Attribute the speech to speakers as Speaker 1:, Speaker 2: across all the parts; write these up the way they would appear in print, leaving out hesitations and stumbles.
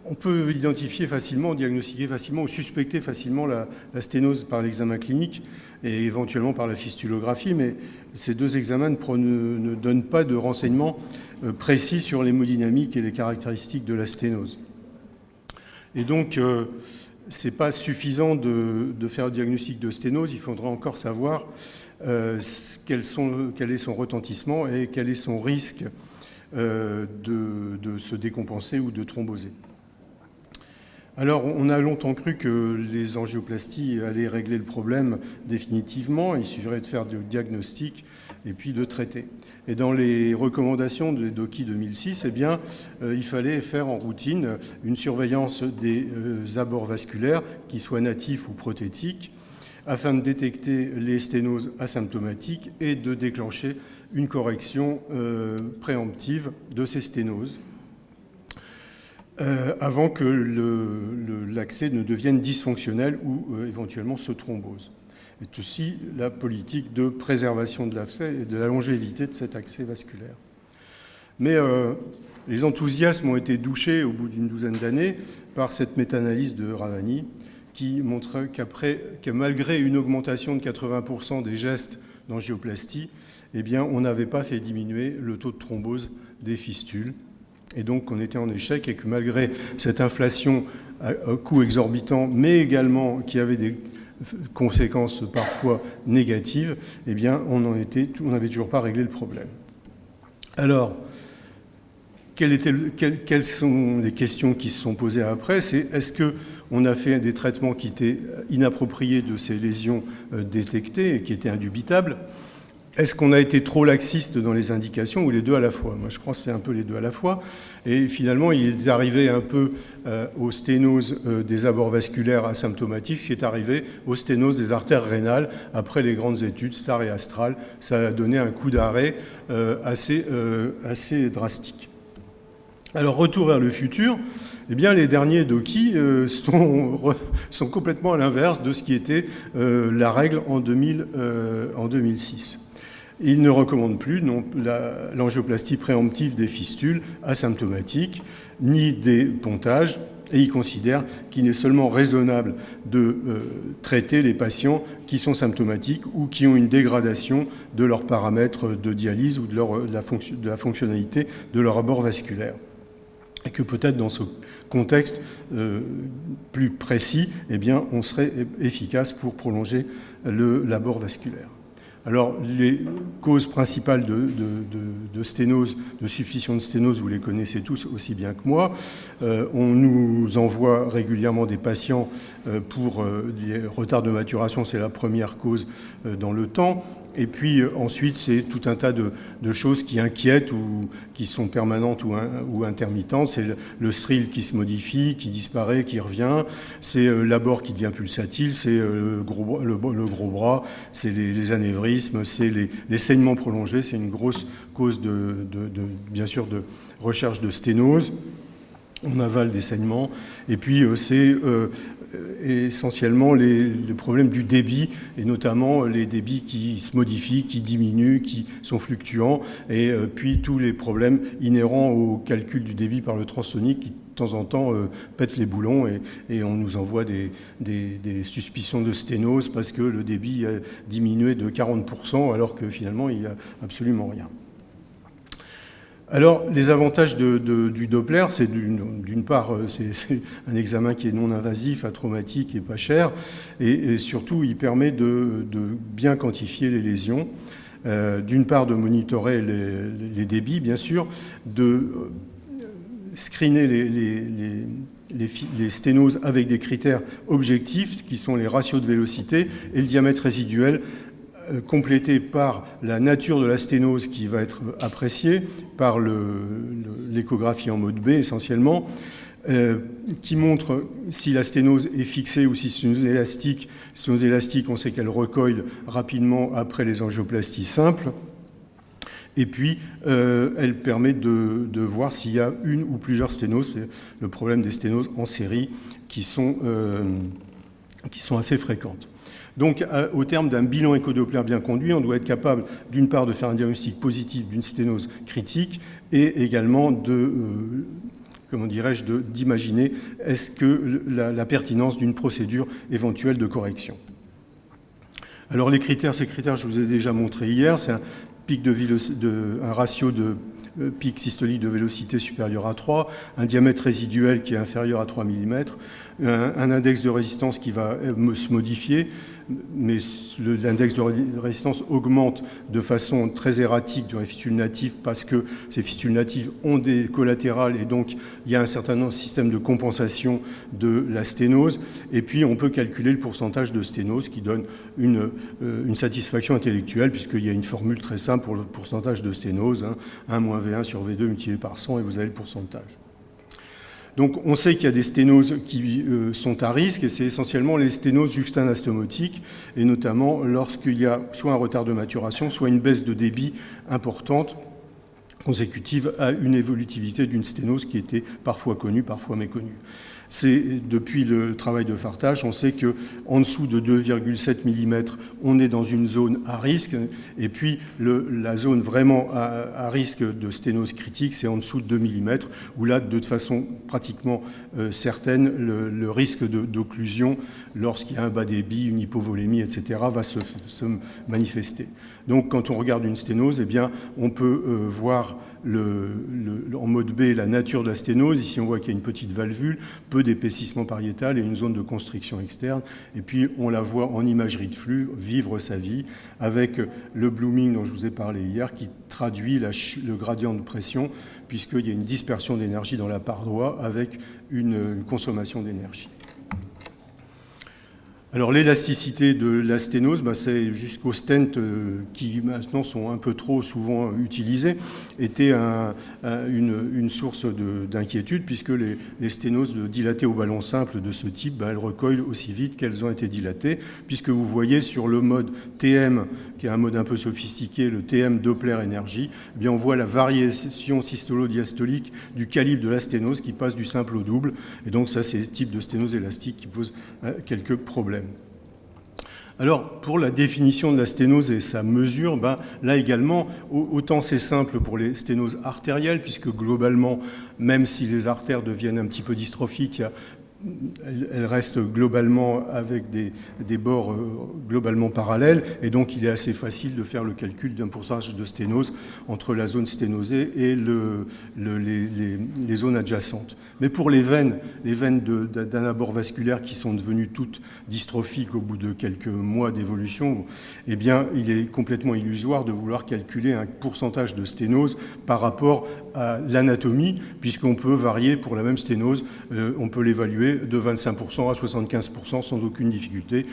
Speaker 1: On peut identifier facilement, diagnostiquer facilement ou suspecter facilement la sténose par l'examen clinique et éventuellement par la fistulographie, mais ces deux examens ne donnent pas de renseignements précis sur l'hémodynamique et les caractéristiques de la sténose. Et donc, ce n'est pas suffisant de faire le diagnostic de sténose, il faudra encore savoir quel est son retentissement et quel est son risque de se décompenser ou de thromboser. Alors, on a longtemps cru que les angioplasties allaient régler le problème définitivement. Il suffirait de faire du diagnostic et puis de traiter. Et dans les recommandations de DOCI 2006, eh bien, il fallait faire en routine une surveillance des abords vasculaires, qu'ils soient natifs ou prothétiques, afin de détecter les sténoses asymptomatiques et de déclencher une correction préemptive de ces sténoses. Avant que l'accès ne devienne dysfonctionnel ou éventuellement se thrombose. C'est aussi la politique de préservation de l'accès et de la longévité de cet accès vasculaire. Mais les enthousiasmes ont été douchés au bout d'une douzaine d'années par cette méta-analyse de Ravani qui montre que malgré une augmentation de 80% des gestes d'angioplastie, eh bien, on n'avait pas fait diminuer le taux de thrombose des fistules. Et donc on était en échec et que malgré cette inflation à coût exorbitant, mais également qui avait des conséquences parfois négatives, eh bien on n'avait toujours pas réglé le problème. Alors, quelles sont les questions qui se sont posées après? C'est est-ce qu'on a fait des traitements qui étaient inappropriés de ces lésions détectées et qui étaient indubitables? Est-ce qu'on a été trop laxiste dans les indications ou les deux à la fois? Moi, je crois que c'est un peu les deux à la fois. Et finalement, il est arrivé un peu aux sténoses des abords vasculaires asymptomatiques, ce qui est arrivé aux sténoses des artères rénales après les grandes études STAR et ASTRAL. Ça a donné un coup d'arrêt assez drastique. Alors, retour vers le futur. Eh bien, les derniers DOCI sont complètement à l'inverse de ce qui était la règle en 2006. Il ne recommande plus l'angioplastie préemptive des fistules asymptomatiques, ni des pontages, et il considère qu'il est seulement raisonnable de traiter les patients qui sont symptomatiques ou qui ont une dégradation de leurs paramètres de dialyse ou de la fonctionnalité de leur abord vasculaire. Et que peut-être dans ce contexte plus précis, eh bien, on serait efficace pour prolonger l'abord vasculaire. Alors, les causes principales de sténose, de suspicion de sténose, vous les connaissez tous aussi bien que moi. On nous envoie régulièrement des patients pour des retards de maturation, c'est la première cause dans le temps. Et puis ensuite, c'est tout un tas de choses qui inquiètent ou qui sont permanentes ou intermittentes. C'est le stril qui se modifie, qui disparaît, qui revient. C'est l'abord qui devient pulsatile. C'est le gros bras. C'est les anévrismes. C'est les saignements prolongés. C'est une grosse cause bien sûr de recherche de sténose. On avale des saignements. Et puis c'est essentiellement les problèmes du débit, et notamment les débits qui se modifient, qui diminuent, qui sont fluctuants, et puis tous les problèmes inhérents au calcul du débit par le transsonique qui, de temps en temps, pètent les boulons, et on nous envoie des suspicions de sténose parce que le débit a diminué de 40%, alors que finalement, il n'y a absolument rien. Alors, les avantages du Doppler, c'est d'une part, c'est un examen qui est non invasif, atraumatique et pas cher, et surtout, il permet de bien quantifier les lésions. D'une part, de monitorer les débits, bien sûr, de screener les sténoses avec des critères objectifs, qui sont les ratios de vélocité et le diamètre résiduel, complété par la nature de la sténose qui va être appréciée, par l'échographie en mode B essentiellement, qui montre si la sténose est fixée ou si c'est une élastique. Sténose élastique, on sait qu'elle recoille rapidement après les angioplasties simples. Et puis, elle permet de voir s'il y a une ou plusieurs sténoses. C'est le problème des sténoses en série qui sont assez fréquentes. Donc, au terme d'un bilan échodoppler bien conduit, on doit être capable, d'une part, de faire un diagnostic positif d'une sténose critique et également comment dirais-je, d'imaginer est-ce que la pertinence d'une procédure éventuelle de correction. Alors ces critères, je vous ai déjà montré hier, c'est un ratio de pic systolique de vélocité supérieur à 3, un diamètre résiduel qui est inférieur à 3 mm, un index de résistance qui va se modifier, mais l'index de résistance augmente de façon très erratique dans les fistules natives parce que ces fistules natives ont des collatérales et donc il y a un certain système de compensation de la sténose. Et puis on peut calculer le pourcentage de sténose qui donne une satisfaction intellectuelle puisqu'il y a une formule très simple pour le pourcentage de sténose, 1 moins V1 sur V2 multiplié par 100 et vous avez le pourcentage. Donc on sait qu'il y a des sténoses qui sont à risque et c'est essentiellement les sténoses juxta-anastomotiques et notamment lorsqu'il y a soit un retard de maturation, soit une baisse de débit importante consécutive à une évolutivité d'une sténose qui était parfois connue, parfois méconnue. Depuis le travail de Fartage, on sait qu'en dessous de 2,7 mm, on est dans une zone à risque. Et puis, la zone vraiment à risque de sténose critique, c'est en dessous de 2 mm, où là, de façon pratiquement certaine, le risque d'occlusion, lorsqu'il y a un bas débit, une hypovolémie, etc., va se manifester. Donc, quand on regarde une sténose, eh bien, on peut voir en mode B la nature de la sténose. Ici, on voit qu'il y a une petite valvule, peu d'épaississement pariétal et une zone de constriction externe. Et puis, on la voit en imagerie de flux vivre sa vie avec le blooming dont je vous ai parlé hier qui traduit le gradient de pression puisqu'il y a une dispersion d'énergie dans la paroi avec une consommation d'énergie. Alors l'élasticité de la sténose, c'est jusqu'aux stents qui maintenant sont un peu trop souvent utilisés, était une source d'inquiétude puisque les sténoses dilatées au ballon simple de ce type, elles recoillent aussi vite qu'elles ont été dilatées, puisque vous voyez sur le mode TM, qui est un mode un peu sophistiqué, le TM Doppler énergie, eh bien on voit la variation systolo-diastolique du calibre de la sténose qui passe du simple au double, et donc ça c'est le type de sténose élastique qui pose quelques problèmes. Alors, pour la définition de la sténose et sa mesure, là également, autant c'est simple pour les sténoses artérielles, puisque globalement, même si les artères deviennent un petit peu dystrophiques, elles restent globalement avec des bords globalement parallèles, et donc il est assez facile de faire le calcul d'un pourcentage de sténose entre la zone sténosée et les zones adjacentes. Mais pour les veines d'un abord vasculaire qui sont devenues toutes dystrophiques au bout de quelques mois d'évolution, eh bien, il est complètement illusoire de vouloir calculer un pourcentage de sténose par rapport à l'anatomie, puisqu'on peut varier pour la même sténose, on peut l'évaluer de 25% à 75% sans aucune difficulté.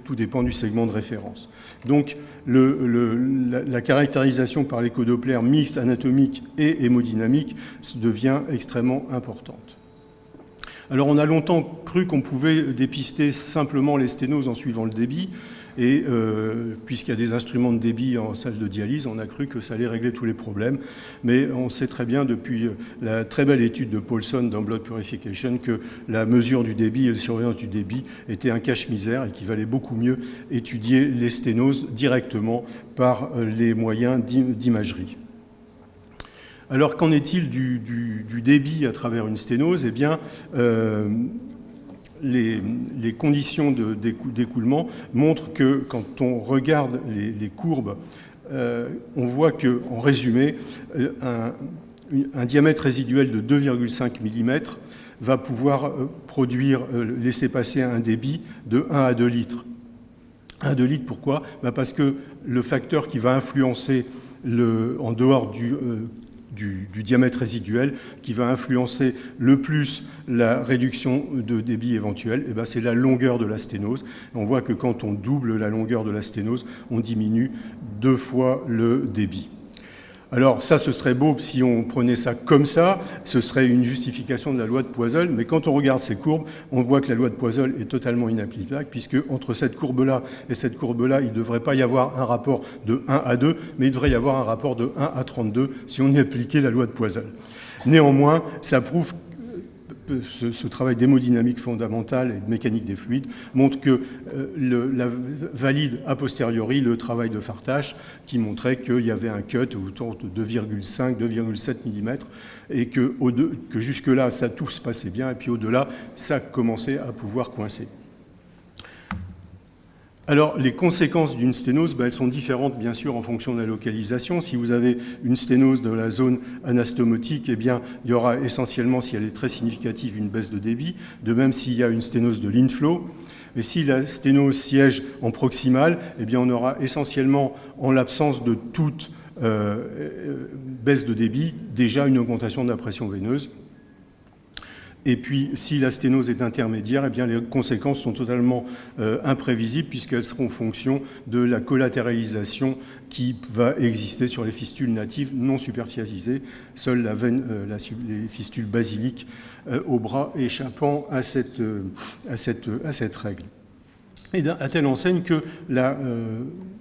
Speaker 1: Tout dépend du segment de référence. Donc, la caractérisation par l'échodoppler mixte anatomique et hémodynamique devient extrêmement importante. Alors, on a longtemps cru qu'on pouvait dépister simplement les sténoses en suivant le débit. Et puisqu'il y a des instruments de débit en salle de dialyse, on a cru que ça allait régler tous les problèmes. Mais on sait très bien depuis la très belle étude de Paulson dans Blood Purification que la mesure du débit et la surveillance du débit était un cache-misère et qu'il valait beaucoup mieux étudier les sténoses directement par les moyens d'imagerie. Alors qu'en est-il du débit à travers une sténose ? Eh bien, les conditions d'écoulement montrent que quand on regarde les courbes, on voit qu'en résumé, un diamètre résiduel de 2,5 mm va pouvoir laisser passer un débit de 1 à 2 litres. 1 à 2 litres, pourquoi ? Parce que le facteur qui va influencer, en dehors du diamètre résiduel, qui va influencer le plus la réduction de débit éventuel, c'est la longueur de la sténose. On voit que quand on double la longueur de la sténose, on diminue 2 fois le débit. Alors ça, ce serait beau si on prenait ça comme ça, ce serait une justification de la loi de Poiseuille, mais quand on regarde ces courbes, on voit que la loi de Poiseuille est totalement inapplicable, puisque entre cette courbe-là et cette courbe-là, il ne devrait pas y avoir un rapport de 1 à 2, mais il devrait y avoir un rapport de 1 à 32 si on y appliquait la loi de Poiseuille. Néanmoins, ça prouve ce travail d'hémodynamique fondamentale et de mécanique des fluides montre que valide a posteriori le travail de Fartash qui montrait qu'il y avait un cut autour de 2,5, 2,7 mm et que jusque-là, tout se passait bien et puis au-delà, ça commençait à pouvoir coincer. Alors, les conséquences d'une sténose, elles sont différentes, bien sûr, en fonction de la localisation. Si vous avez une sténose de la zone anastomotique, eh bien, il y aura essentiellement, si elle est très significative, une baisse de débit, de même s'il y a une sténose de l'inflow. Mais si la sténose siège en proximal, eh bien, on aura essentiellement, en l'absence de toute baisse de débit, déjà une augmentation de la pression veineuse. Et puis, si la sténose est intermédiaire, eh bien, les conséquences sont totalement imprévisibles puisqu'elles seront en fonction de la collatéralisation qui va exister sur les fistules natives non superficialisées, seule la veine, les fistules basiliques au bras échappant à cette règle. Et à telle enseigne que la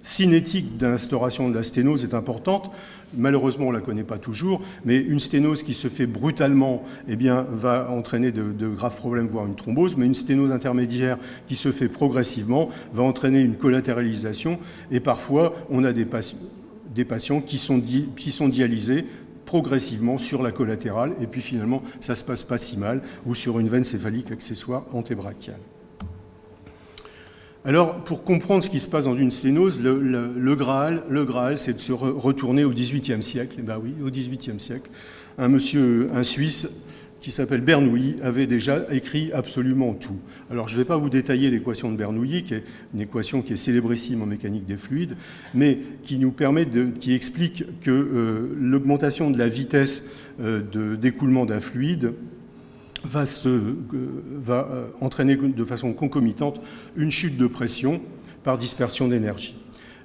Speaker 1: cinétique d'instauration de la sténose est importante. Malheureusement, on ne la connaît pas toujours, mais une sténose qui se fait brutalement eh bien, va entraîner de graves problèmes, voire une thrombose, mais une sténose intermédiaire qui se fait progressivement va entraîner une collatéralisation, et parfois, on a des patients qui sont dialysés progressivement sur la collatérale, et puis finalement, ça ne se passe pas si mal, ou sur une veine céphalique accessoire antébrachiale. Alors, pour comprendre ce qui se passe dans une sténose, le Graal, c'est de se retourner au XVIIIe siècle. Eh bien oui, au XVIIIe siècle, un Suisse qui s'appelle Bernoulli avait déjà écrit absolument tout. Alors, je ne vais pas vous détailler l'équation de Bernoulli, qui est une équation qui est célébrissime en mécanique des fluides, mais qui explique que l'augmentation de la vitesse d'écoulement d'un fluide va entraîner de façon concomitante une chute de pression par dispersion d'énergie.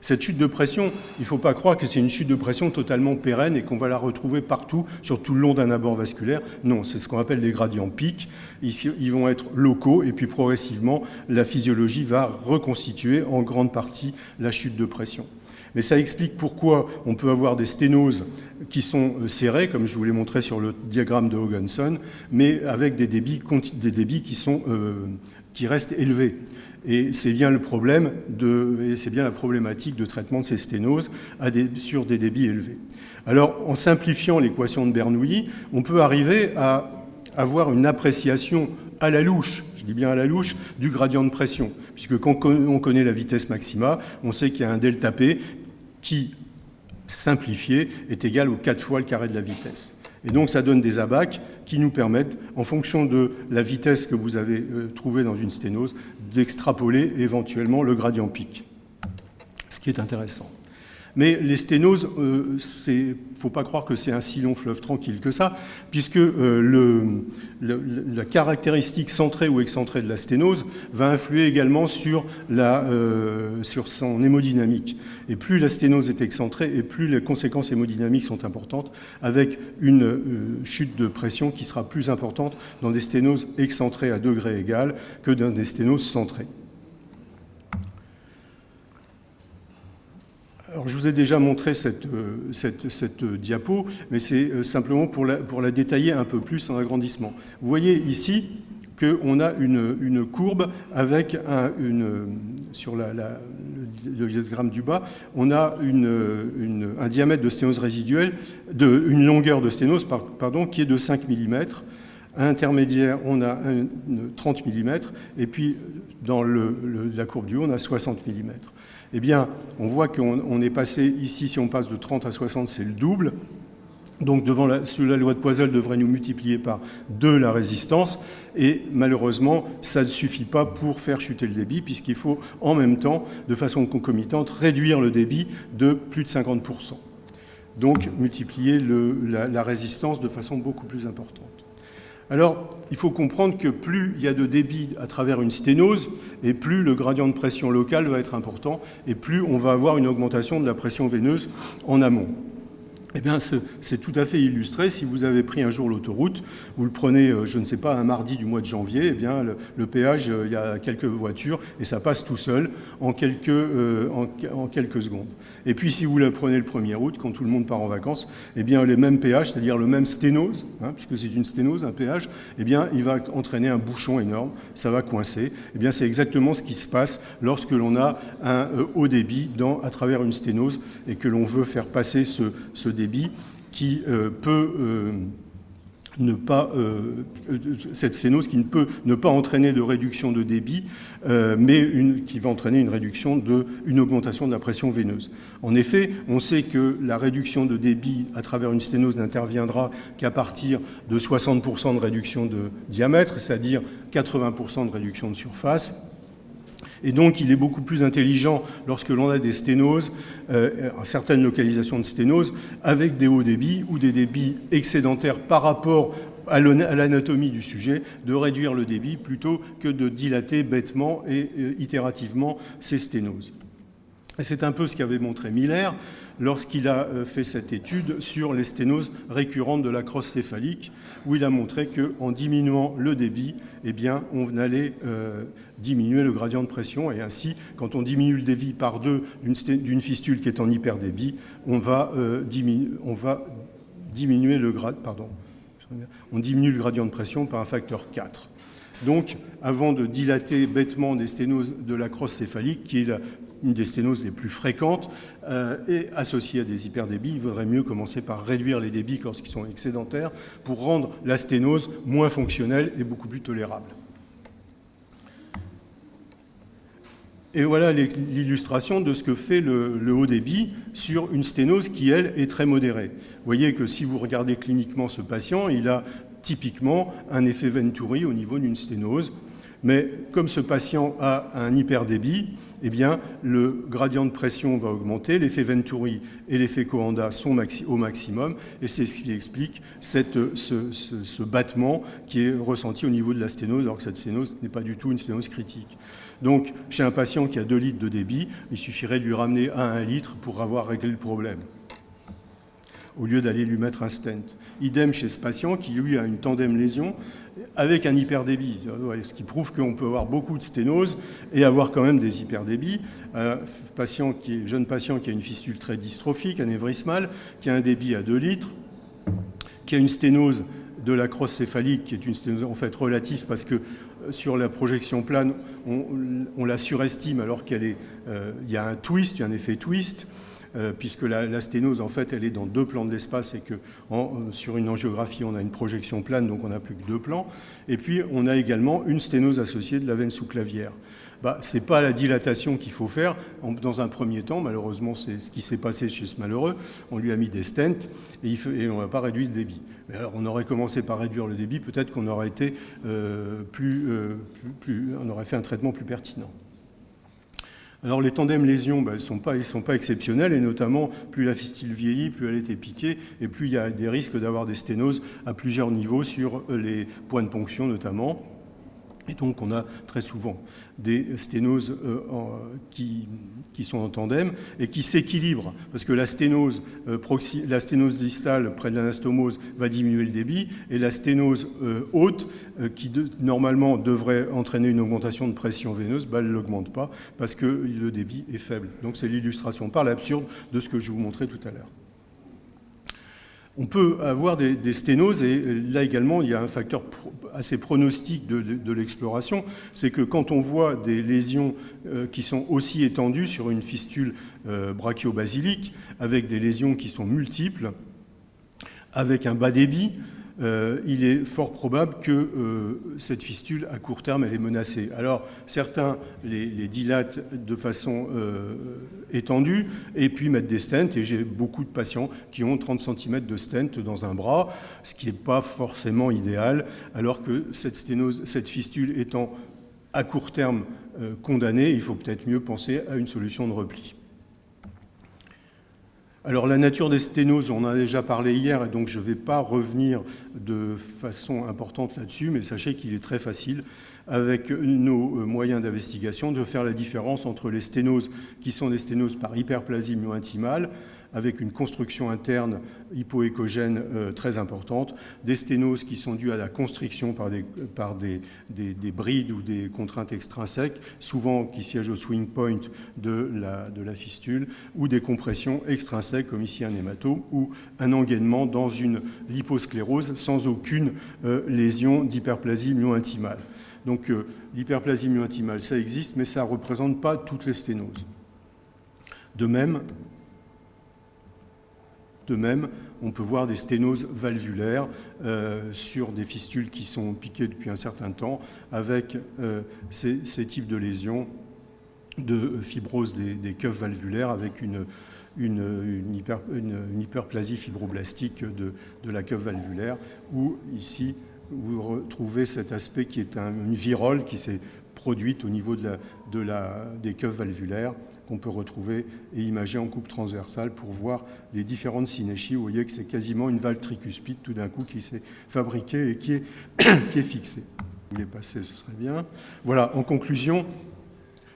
Speaker 1: Cette chute de pression, il ne faut pas croire que c'est une chute de pression totalement pérenne et qu'on va la retrouver partout, sur tout le long d'un abord vasculaire. Non, c'est ce qu'on appelle les gradients pics. Ils vont être locaux et puis progressivement, la physiologie va reconstituer en grande partie la chute de pression. Mais ça explique pourquoi on peut avoir des sténoses qui sont serrées, comme je vous l'ai montré sur le diagramme de Hoogenson, mais avec des débits qui restent élevés. Et c'est bien le problème c'est bien la problématique de traitement de ces sténoses sur des débits élevés. Alors, en simplifiant l'équation de Bernoulli, on peut arriver à avoir une appréciation à la louche, je dis bien à la louche, du gradient de pression. Puisque quand on connaît la vitesse maxima, on sait qu'il y a un delta P qui, simplifié, est égal aux 4 fois le carré de la vitesse. Et donc, ça donne des abacs qui nous permettent, en fonction de la vitesse que vous avez trouvée dans une sténose, d'extrapoler éventuellement le gradient pic, ce qui est intéressant. Mais les sténoses, il ne faut pas croire que c'est un si long fleuve tranquille que ça, puisque la caractéristique centrée ou excentrée de la sténose va influer également sur son hémodynamique. Et plus la sténose est excentrée, et plus les conséquences hémodynamiques sont importantes, avec une chute de pression qui sera plus importante dans des sténoses excentrées à degré égal que dans des sténoses centrées. Alors, je vous ai déjà montré cette diapo, mais c'est simplement pour la détailler un peu plus en agrandissement. Vous voyez ici qu'on a une courbe avec sur le diagramme du bas, on a un diamètre de sténose résiduelle, une longueur de sténose, qui est de 5 mm. À intermédiaire, on a 30 mm, et puis dans la courbe du haut, on a 60 mm. Eh bien, on voit qu'on est passé ici, si on passe de 30 à 60, c'est le double. Donc, sous la loi de Poiseuille, devrait nous multiplier par 2 la résistance. Et malheureusement, ça ne suffit pas pour faire chuter le débit, puisqu'il faut en même temps, de façon concomitante, réduire le débit de plus de 50%. Donc, multiplier la résistance de façon beaucoup plus importante. Alors, il faut comprendre que plus il y a de débit à travers une sténose, et plus le gradient de pression local va être important, et plus on va avoir une augmentation de la pression veineuse en amont. Eh bien, c'est tout à fait illustré. Si vous avez pris un jour l'autoroute, vous le prenez, je ne sais pas, un mardi du mois de janvier, eh bien, le péage, il y a quelques voitures et ça passe tout seul en quelques secondes. Et puis, si vous le prenez le 1er août, quand tout le monde part en vacances, eh bien, les mêmes péages, c'est-à-dire le même sténose, puisque c'est une sténose, un péage, eh bien, il va entraîner un bouchon énorme, ça va coincer. Eh bien, c'est exactement ce qui se passe lorsque l'on a un haut débit à travers une sténose et que l'on veut faire passer ce débit qui peut ne pas, cette sténose qui ne peut ne pas entraîner de réduction de débit, mais qui va entraîner une augmentation de la pression veineuse. En effet, on sait que la réduction de débit à travers une sténose n'interviendra qu'à partir de 60% de réduction de diamètre, c'est-à-dire 80% de réduction de surface. Et donc, il est beaucoup plus intelligent lorsque l'on a des sténoses, certaines localisations de sténose, avec des hauts débits ou des débits excédentaires par rapport à l'anatomie du sujet, de réduire le débit plutôt que de dilater bêtement et itérativement ces sténoses. Et c'est un peu ce qu'avait montré Miller lorsqu'il a fait cette étude sur les sténoses récurrentes de la crosse céphalique, où il a montré qu'en diminuant le débit, eh bien, on allait diminuer le gradient de pression. Et ainsi, quand on diminue le débit par 2 d'une fistule qui est en hyperdébit, on diminue le gradient de pression par un facteur 4. Donc, avant de dilater bêtement des sténoses de la crosse céphalique, qui est une des sténoses les plus fréquentes et associée à des hyperdébits, il vaudrait mieux commencer par réduire les débits lorsqu'ils sont excédentaires pour rendre la sténose moins fonctionnelle et beaucoup plus tolérable. Et voilà l'illustration de ce que fait le haut débit sur une sténose qui, elle, est très modérée. Vous voyez que si vous regardez cliniquement ce patient, il a typiquement un effet Venturi au niveau d'une sténose. Mais comme ce patient a un hyperdébit, eh bien, le gradient de pression va augmenter, l'effet Venturi et l'effet Coanda sont au maximum, et c'est ce qui explique ce battement qui est ressenti au niveau de la sténose, alors que cette sténose n'est pas du tout une sténose critique. Donc, chez un patient qui a 2 litres de débit, il suffirait de lui ramener à 1 litre pour avoir réglé le problème, au lieu d'aller lui mettre un stent. Idem chez ce patient qui, lui, a une tandem lésion avec un hyperdébit, ce qui prouve qu'on peut avoir beaucoup de sténose et avoir quand même des hyperdébits. Jeune patient qui a une fistule très dystrophique, anévrismale, qui a un débit à 2 litres, qui a une sténose de la crosse céphalique, qui est une sténose en fait relative parce que sur la projection plane, on la surestime alors qu'il y a un twist, il y a un effet twist. Puisque la sténose, en fait, elle est dans 2 plans de l'espace et que sur une angiographie, on a une projection plane, donc on n'a plus que 2 plans. Et puis, on a également une sténose associée de la veine sous-clavière. Ce n'est pas la dilatation qu'il faut faire. Dans un premier temps, malheureusement, c'est ce qui s'est passé chez ce malheureux. On lui a mis des stents et on n'a pas réduit le débit. Mais alors, on aurait commencé par réduire le débit, peut-être qu'on aurait été on aurait fait un traitement plus pertinent. Alors les tandems lésions, ils ne sont pas exceptionnels, et notamment plus la fistule vieillit, plus elle est piquée, et plus il y a des risques d'avoir des sténoses à plusieurs niveaux sur les points de ponction notamment. Et donc on a très souvent des sténoses qui sont en tandem et qui s'équilibrent, parce que la sténose distale près de l'anastomose va diminuer le débit, et la sténose haute, qui normalement devrait entraîner une augmentation de pression veineuse, elle ne l'augmente pas parce que le débit est faible. Donc c'est l'illustration par l'absurde de ce que je vous montrais tout à l'heure. On peut avoir des sténoses, et là également, il y a un facteur assez pronostique de l'exploration, c'est que quand on voit des lésions qui sont aussi étendues sur une fistule brachiobasilique, avec des lésions qui sont multiples, avec un bas débit, il est fort probable que cette fistule, à court terme, elle est menacée. Alors, certains les dilatent de façon étendue et puis mettent des stents. Et j'ai beaucoup de patients qui ont 30 cm de stent dans un bras, ce qui n'est pas forcément idéal, alors que cette fistule étant à court terme condamnée, il faut peut-être mieux penser à une solution de repli. Alors la nature des sténoses, on en a déjà parlé hier, et donc je ne vais pas revenir de façon importante là-dessus, mais sachez qu'il est très facile, avec nos moyens d'investigation, de faire la différence entre les sténoses qui sont des sténoses par hyperplasie myo-intimale, avec une construction interne hypoécogène très importante, des sténoses qui sont dues à la constriction par des brides ou des contraintes extrinsèques, souvent qui siègent au swing point de la fistule, ou des compressions extrinsèques, comme ici un hématome, ou un engainement dans une liposclérose sans aucune lésion d'hyperplasie myo-intimale. Donc l'hyperplasie myo-intimale, ça existe, mais ça ne représente pas toutes les sténoses. De même, on peut voir des sténoses valvulaires sur des fistules qui sont piquées depuis un certain temps, avec ces types de lésions de fibrose des cuves valvulaires, avec une hyperplasie fibroblastique de la cuve valvulaire, où ici, vous retrouvez cet aspect qui est une virole qui s'est produite au niveau des cuves valvulaires, qu'on peut retrouver et imager en coupe transversale pour voir les différentes synéchies. Vous voyez que c'est quasiment une valve tricuspide tout d'un coup qui s'est fabriquée et qui est fixée. Si vous voulez passer, ce serait bien. Voilà, en conclusion,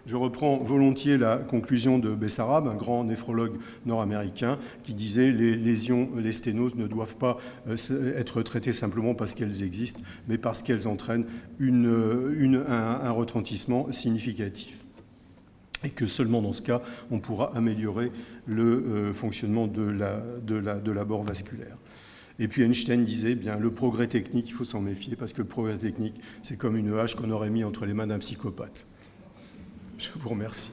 Speaker 1: je reprends volontiers la conclusion de Bessarab, un grand néphrologue nord-américain, qui disait les sténoses ne doivent pas être traitées simplement parce qu'elles existent, mais parce qu'elles entraînent un retentissement significatif. Et que seulement dans ce cas, on pourra améliorer le fonctionnement de l'abord vasculaire. Et puis Einstein disait, bien, le progrès technique, il faut s'en méfier, parce que le progrès technique, c'est comme une hache qu'on aurait mis entre les mains d'un psychopathe. Je vous remercie.